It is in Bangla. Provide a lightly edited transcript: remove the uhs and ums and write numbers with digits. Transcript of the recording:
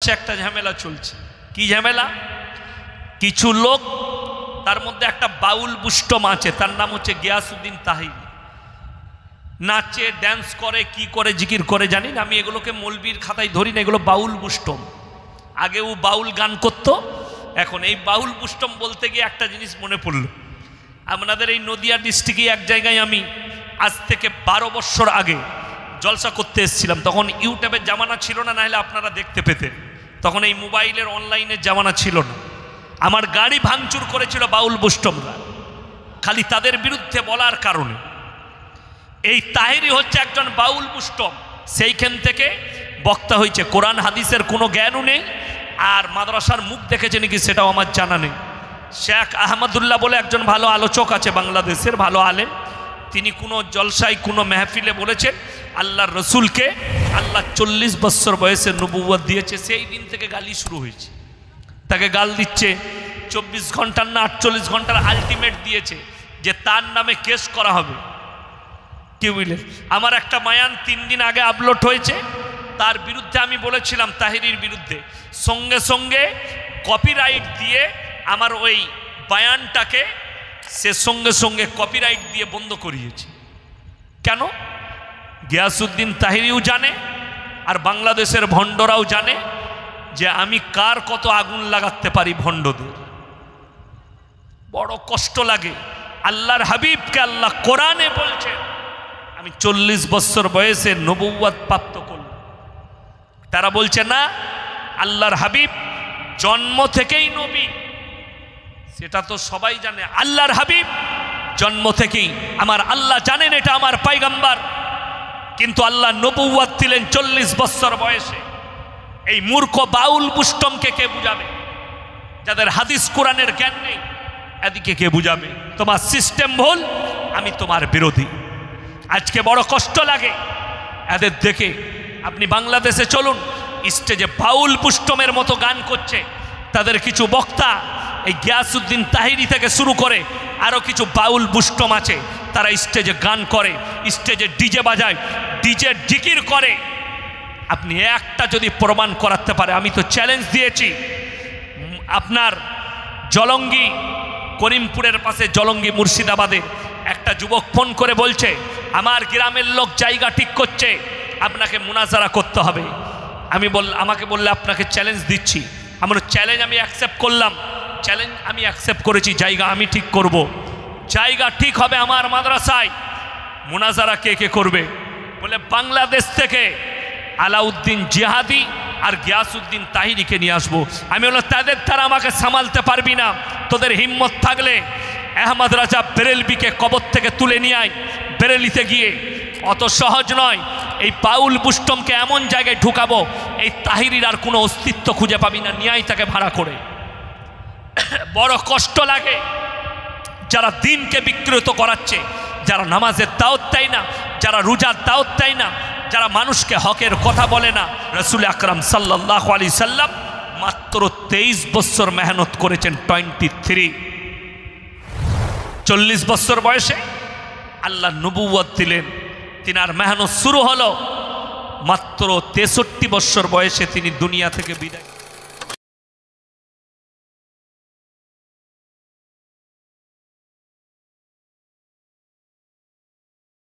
হচ্ছে একটা ঝামেলা চলছে। কি ঝামেলা? কিছু লোক, তার মধ্যে একটা বাউল বুষ্টম আছে, তার নাম হচ্ছে গিয়াসউদ্দিন তাহিরি। নাচে, ড্যান্স করে, কি করে, জিকির করে জানি না, আমি এগুলোকে মৌলবীর খাতায় ধরি না, এগুলো বাউল বুষ্টম। আগে ও বাউল গান করতো, এখন এই বাউল বুষ্টম বলতে গিয়ে একটা জিনিস মনে পড়ল। আপনাদের এই নদিয়া ডিস্ট্রিক্টে এক জায়গায় আমি আজ থেকে 12 বছর আগে জলসা করতে এসেছিলাম। তখন ইউটিউবের জামানা ছিল না, নাহলে আপনারা দেখতে পেতেন। তখন এই মোবাইলের অনলাইনের জামানা ছিল না। আমার গাড়ি ভাঙচুর করেছিল বাউল বুষ্টমরা, খালি তাদের বিরুদ্ধে বলার কারণে। এই তাহিরি হচ্ছে একজন বাউল বুষ্টম। সেইখান থেকে বক্তা হয়েছে, কোরআন হাদিসের কোনো জ্ঞানও নেই, আর মাদ্রাসার মুখ দেখেছে নাকি সেটাও আমার জানা নেই। শেখ আহমদুল্লাহ বলে একজন ভালো আলোচক আছে, বাংলাদেশের ভালো আলেম। তিনি কোনো জলসায়, কোনো মেহফিলে বলেছেন আল্লাহর রসুলকে আল্লাহ 40 বছর বয়সে নবুয়ত দিয়েছে। সেই দিন থেকে গালি শুরু হয়েছে, তাকে গাল দিচ্ছে। 24 ঘন্টার না 48 ঘন্টার আলটিমেট দিয়েছে যে তার নামে কেস করা হবে। কি বুঝলেন? আমার একটা বয়ান 3 দিন আগে আপলোড হয়েছে, তার বিরুদ্ধে আমি বলেছিলাম, তাহিরির বিরুদ্ধে, সঙ্গে সঙ্গে কপিরাইট দিয়ে আমার ওই বয়ানটাকে সে সঙ্গে সঙ্গে কপিরাইট দিয়ে বন্ধ করিয়েছে। কেন? গিয়াসউদ্দিন তাহিরিও জানে, আর বাংলাদেশের ভণ্ডরাও জানে যে আমি কার কত আগুন লাগাতে পারি ভণ্ডদের। বড় কষ্ট লাগে। আল্লাহর হাবিবকে আল্লাহ কোরআনে বলছে আমি 40 বছর বয়সে নবুয়ত প্রাপ্ত করলাম। তারা বলছে না, আল্লাহর হাবিব জন্ম থেকেই নবী। সেটা তো সবাই জানে, আল্লাহর হাবিব জন্ম থেকেই, আমার আল্লাহ জানেন এটা আমার পয়গম্বর। কিন্তু আল্লাহ নবুয়ত দিলেন 40 বছর বয়সে। এই মূর্খ বাউল বুষ্টমকে কে বুঝাবে? যাদের হাদিস কোরআনের জ্ঞান নেই, এদিকে কে বুঝাবে? তোমার সিস্টেম ভুল, আমি তোমার বিরোধী। আজকে বড় কষ্ট লাগে এদের দেখে। আপনি বাংলাদেশে চলুন, স্টেজে বাউল বুষ্টমের মতো গান করছে তাদের কিছু বক্তা। এই গিয়াসউদ্দিন তাহিরি থেকে শুরু করে আরও কিছু বাউল বুষ্টম আছে, তারা স্টেজে গান করে, স্টেজে ডিজে বাজায়, ডিজে জিকির করে। আপনি একটা যদি প্রমাণ করাতে পারে, আমি তো চ্যালেঞ্জ দিয়েছি। আপনার জলঙ্গি, করিমপুরের পাশে জলঙ্গি মুর্শিদাবাদে একটা যুবক ফোন করে বলছে আমার গ্রামের লোক জায়গা ঠিক করছে, আপনাকে মুনাজারা করতে হবে। আমাকে বললে আপনাকে চ্যালেঞ্জ দিচ্ছি। আমার চ্যালেঞ্জ আমি অ্যাকসেপ্ট করলাম, চ্যালেঞ্জ আমি অ্যাকসেপ্ট করেছি। জায়গা আমি ঠিক করব, জায়গা ঠিক হবে আমার মাদ্রাসায়। মুনাজারা কে কে করবে? বলে বাংলাদেশ থেকে আলাউদ্দিন জিহাদি আর গিয়াসউদ্দিন তাহিরিকে নিয়ে আসবো। আমি বললাম তাদের তারা আমাকে সামালতে পারবি না, তোদের হিম্মত থাকলে আহমদ রাজা বেরেলভিকে কবর থেকে তুলে নিয়ে আয়। বেরেলিতে গিয়ে অত সহজ নয়। এই বাউল বুষ্টমকে এমন জায়গায় ঢুকাবো, এই তাহিরির আর কোনো অস্তিত্ব খুঁজে পাবি না, নিয়ে আয় তাকে ভাড়া করে। বড় কষ্ট লাগে যারা দিনকে বিকৃত করাচ্ছে, যারা নামাজের দাওয়াত দেয় না, যারা রোজার দাওয়াত দেয় না, যারা মানুষকে হকের কথা বলে না। রাসূল আকরাম সাল্লাল্লাহু আলাইহি সাল্লাম মাত্র 23 বছর মেহনত করেছেন। 40 বছর বয়সে আল্লাহ নবুয়ত দিলেন, তিনার মেহনত শুরু হলো। মাত্র 63 বছর বয়সে তিনি দুনিয়া থেকে বিদায়।